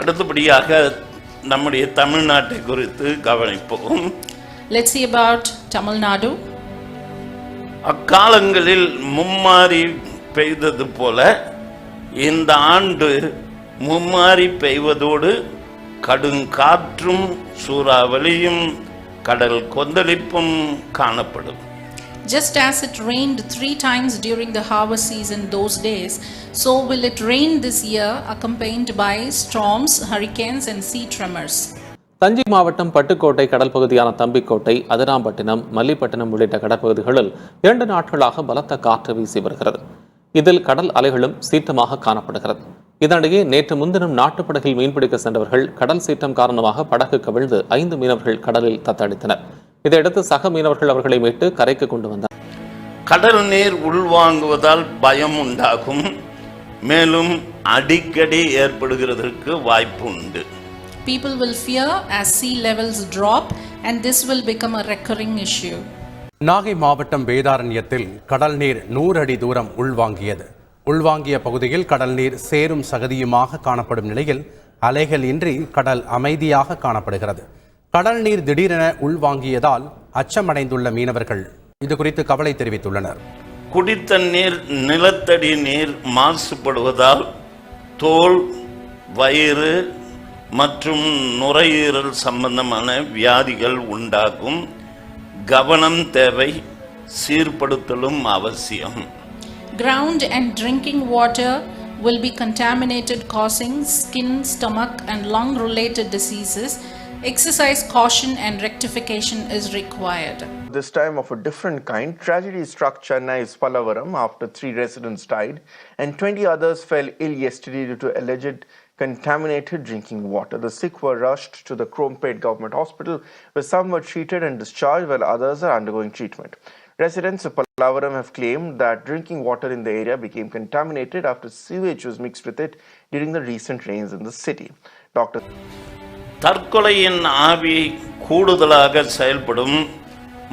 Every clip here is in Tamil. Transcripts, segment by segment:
அடுத்தபடியாக நம்முடைய தமிழ்நாட்டை குறித்து கவனிப்போம். Let's see about Tamil Nadu. அக்காலங்களில் மும்மாரி பெய்தது போல இந்த ஆண்டு மும்மாரி பெய்வதோடு கடுங்காற்றும் சூறாவளியும் கடல் கொந்தளிப்பும் காணப்படும். Just as it rained 3 times during the harvest season those days, so will it rain this year, accompanied by storms, hurricanes and sea tremors. Thanjai மாவட்டம் பட்டுக்கோட்டை கடல் பகுதியான தம்பிக்கோட்டை, அதிராம்பட்டினம், மல்லிப்பட்டினம் உள்ளிட்ட கடற்பகுதிகளில் 2 நாட்களாக பலத்த காற்று வீசி வருகிறது. இதில் கடல் அலைகளும் சீற்றமாக காணப்படுகிறது. இதனிடையே நேற்று முன்தினம் நாட்டுப்படகில் மீன்பிடிக்க சென்றவர்கள் கடல் சீற்றம் காரணமாக படகு கவிழ்ந்து 5 மீனவர்கள் கடலில் தத்தளித்தனர். இதையடுத்து சக மீனவர்கள் அவர்களை மீட்டு கரைக்கு கொண்டு வந்தனர். கடல் நீர் உள்வாங்குவதால் பயம் உண்டாகும், மேலும் அடிக்கடி ஏற்படுகிறதற்கு வாய்ப்பு உண்டு. People will fear as sea levels drop and this will become a recurring issue. Nagai மாவட்டம் வேதாரண்யத்தில் கடல் நீர் 100 அடி தூரம் உள்வாங்கியது. உள்வாங்கிய பகுதியில் கடல் நீர் சேரும் சகதியுமாக காணப்படும் நிலையில் அலைகள் இன்றி கடல் அமைதியாக காணப்படுகிறது. கடல் நீர் திடீரென உள்வாங்கியதால் அச்சமடைந்துள்ள மீனவர்கள் இதுகுறித்து கவலை தெரிவித்துள்ளனர். குடித்தண்ணீர், நிலத்தடி நீர் மாசுபடுவதால் தோல், வயிறு மற்றும் நுரையீரல் சம்பந்தமான வியாதிகள் உண்டாகும். கவனம் தேவை, சீர்படுத்தலும் அவசியம். Ground and drinking water will be contaminated, causing skin, stomach and lung related diseases. Exercise caution and rectification is required. This time of a different kind, tragedy struck Chennai's Pallavaram after 3 residents died and 20 others fell ill yesterday due to alleged contaminated drinking water. The sick were rushed to the Crompet Government Hospital, where some were treated and discharged while others are undergoing treatment. Residents of Pallavaram have claimed that drinking water in the area became contaminated after sewage was mixed with it during the recent rains in the city. Dr. தற்கொலையின் ஆவி கூடுதலாக செயல்படும்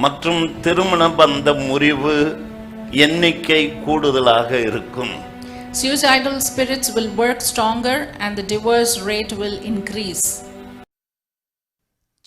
மற்றும் திருமண பந்த முறிவு எண்ணிக்கை கூடுதலாக இருக்கும். Suicidal spirits will work stronger and the divorce rate will increase.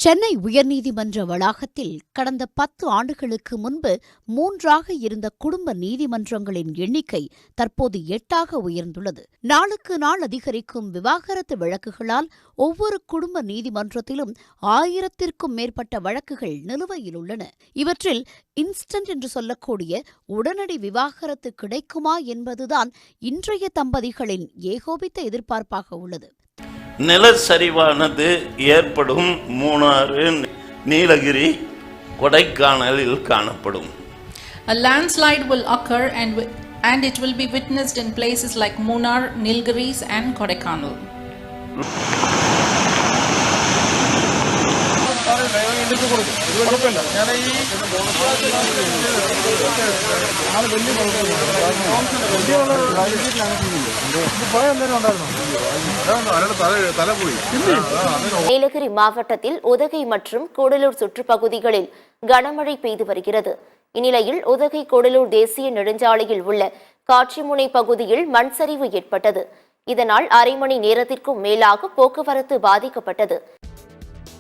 Chennai உயர்நீதிமன்ற வளாகத்தில் கடந்த 10 ஆண்டுகளுக்கு முன்பு 3ஆக இருந்த குடும்ப நீதிமன்றங்களின் எண்ணிக்கை தற்போது 8ஆக உயர்ந்துள்ளது. நாளுக்கு நாள் அதிகரிக்கும் விவாகரத்து வழக்குகளால் ஒவ்வொரு குடும்ப நீதிமன்றத்திலும் 1000த்திற்கும் மேற்பட்ட வழக்குகள் நிலுவையில் உள்ளன. இவற்றில் இன்ஸ்டன்ட் என்று சொல்லக்கூடிய உடனடி விவாகரத்து கிடைக்குமா என்பதுதான் இன்றைய தம்பதிகளின் ஏகோபித்த எதிர்பார்ப்பாக உள்ளது. நிலச்சரிவானது ஏற்படும் மூணாறு, நீலகிரி, கொடைக்கானலில் காணப்படும். A landslide will occur and it will be witnessed in places like Munnar, Nilgiris and Kodaikanal. Nilgiri மாவட்டத்தில் உதகை மற்றும் கூடலூர் சுற்றுப்பகுதிகளில் கனமழை பெய்து வருகிறது. இந்நிலையில் உதகை கூடலூர் தேசிய நெடுஞ்சாலையில் உள்ள காட்சிமுனை பகுதியில் மண் சரிவு ஏற்பட்டது. இதனால் அரை மணி நேரத்திற்கும் மேலாக போக்குவரத்து பாதிக்கப்பட்டது.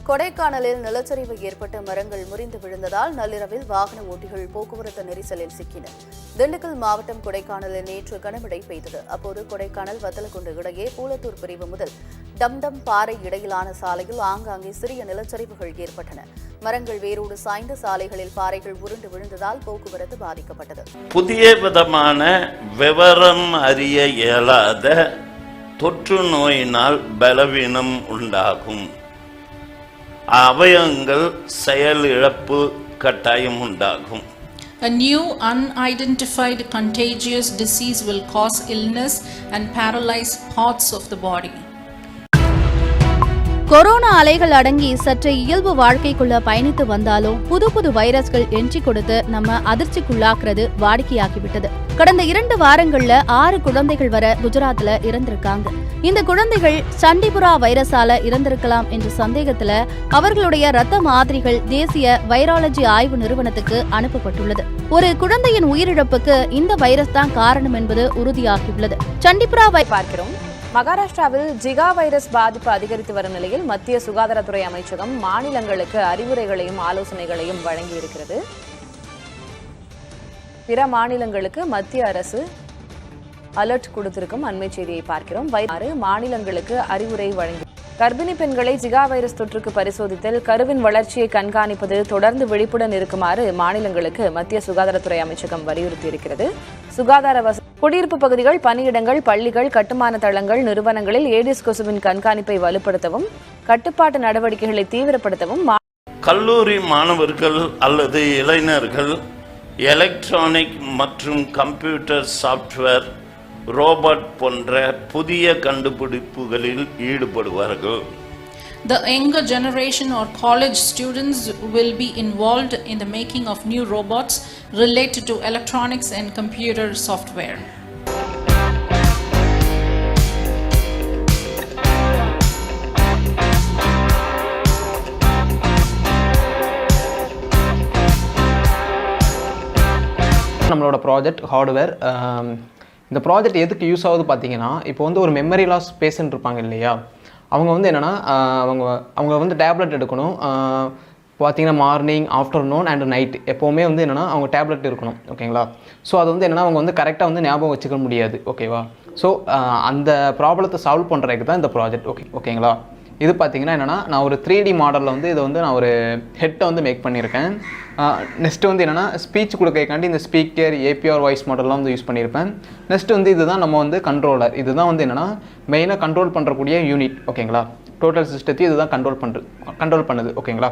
கொடைக்கானலில் நிலச்சரிவு ஏற்பட்டு மரங்கள் முறிந்து விழுந்ததால் நள்ளிரவில் வாகன ஓட்டிகள் போக்குவரத்து நெரிசலில் சிக்கினர். திண்டுக்கல் மாவட்டம் கொடைக்கானலில் நேற்று கனமழை பெய்தது. அப்போது கொடைக்கானல் வத்தலக்குண்டு இடையே பூலத்தூர் பிரிவு முதல் டம்டம் பாறை இடையிலான சாலையில் ஆங்காங்கே சிறிய நிலச்சரிவுகள் ஏற்பட்டன. மரங்கள் வேரோடு சாய்ந்த சாலைகளில் பாறைகள் உருண்டு விழுந்ததால் போக்குவரத்து பாதிக்கப்பட்டது. புதிய விதமான விவரம் அறிய இயலாத தொற்று நோயினால் பலவீனம் உண்டாகும். அவயங்கள் செயலிழப்பு கட்டாயம் உண்டாகும். A new unidentified contagious disease will cause illness and paralyze parts of the body. Corona அலைகள் அடங்கி சற்று இயல்பு வாழ்க்கைக்குள்ள பயணித்து வந்தாலும் புது புது வைரஸ்கள் எஞ்சி கொடுத்து நம்ம அதிர்ச்சிக்குள்ளாக்குறது வாடிக்கையாகிவிட்டது. கடந்த 2 வாரங்கள்ல 6 குழந்தைகள் வர குஜராத்ல இறந்திருக்காங்க. இந்த குழந்தைகள் சண்டிபுரா வைரஸால இறந்திருக்கலாம் என்ற சந்தேகத்துல அவர்களுடைய இரத்த மாதிரிகள் தேசிய வைராலஜி ஆய்வு நிறுவனத்துக்கு அனுப்பப்பட்டுள்ளது. ஒரு குழந்தையின் உயிரிழப்புக்கு இந்த வைரஸ் தான் காரணம் என்பது உறுதியாகியுள்ளது. சண்டிபுரா பார்க்கிறோம். மகாராஷ்டிராவில் ஜிகா வைரஸ் பாதிப்பு அதிகரித்து வரும் நிலையில் மத்திய சுகாதாரத்துறை அமைச்சகம் மாநிலங்களுக்கு அறிவுரைகளையும் ஆலோசனைகளையும் வழங்கியிருக்கிறது. பிற மாநிலங்களுக்கு மத்திய அரசு அலர்ட் கொடுத்திருக்கும் அண்மை செய்தியை பார்க்கிறோம். மாநிலங்களுக்கு அறிவுரை வழங்கி கர்ப்பிணி பெண்களை ஜிகா வைரஸ் தொற்றுக்கு பரிசோதித்தல், கருவின் வளர்ச்சியை கண்காணிப்பது, தொடர்ந்து விழிப்புடன் இருக்குமாறு மாநிலங்களுக்கு மத்திய சுகாதாரத்துறை அமைச்சகம் வலியுறுத்தியிருக்கிறது. சுகாதார குடியிருப்பு பகுதிகள், பணியிடங்கள், பள்ளிகள், கட்டுமான தளங்கள், நிறுவனங்களில் ஏடிஸ் கொசுவின் கண்காணிப்பை வலுப்படுத்தவும், கட்டுப்பாட்டு நடவடிக்கைகளை தீவிரப்படுத்தவும் கல்லூரி மாணவர்கள் அல்லது இளைஞர்கள் எலக்ட்ரானிக் மற்றும் கம்ப்யூட்டர் சாஃப்ட்வேர், ரோபோட் போன்ற புதிய கண்டுபிடிப்புகளில் ஈடுபடுவார்கள். The younger generation or college students will be involved in the making of new robots related to electronics and computer software. நம்மளோட ப்ராஜெக்ட் ஹார்ட்வேர். இந்த ப்ராஜெக்ட் எதுக்கு யூஸ் ஆகுது பார்த்தீங்கன்னா, இப்போ வந்து ஒரு மெமரி லாஸ் பேஷண்ட் இருப்பாங்க இல்லையா, அவங்க வந்து என்னென்னா அவங்க வந்து டேப்லெட் எடுக்கணும். பார்த்தீங்கன்னா மார்னிங், ஆஃப்டர்நூன் அண்ட் நைட் எப்போவுமே வந்து என்னென்னா அவங்க டேப்லெட் இருக்கணும். ஓகேங்களா? ஸோ அது வந்து என்னென்னா அவங்க வந்து கரெக்டாக வந்து ஞாபகம் வச்சுக்க முடியாது. ஓகேவா? ஸோ அந்த ப்ராப்ளத்தை சால்வ் பண்ணுறதுக்கு தான் இந்த ப்ராஜெக்ட். ஓகேங்களா? இது பார்த்தீங்கன்னா என்னென்னா, நான் ஒரு 3D மாடலில் வந்து இதை வந்து நான் ஒரு ஹெட்டை வந்து மேக் பண்ணியிருக்கேன். நெக்ஸ்ட்டு வந்து என்னென்னா, ஸ்பீச் கொடுக்கறதுக்காண்டி இந்த ஸ்பீக்கர், ஏபிஆர் வாய்ஸ் மாடல்லாம் வந்து யூஸ் பண்ணியிருப்பேன். நெக்ஸ்ட்டு வந்து இதுதான் நம்ம வந்து கண்ட்ரோலர். இதுதான் வந்து என்னென்னா மெயினாக கண்ட்ரோல் பண்ணுறக்கூடிய யூனிட். ஓகேங்களா? டோட்டல் சிஸ்டத்தையும் இதுதான் கண்ட்ரோல் பண்ணுது. ஓகேங்களா?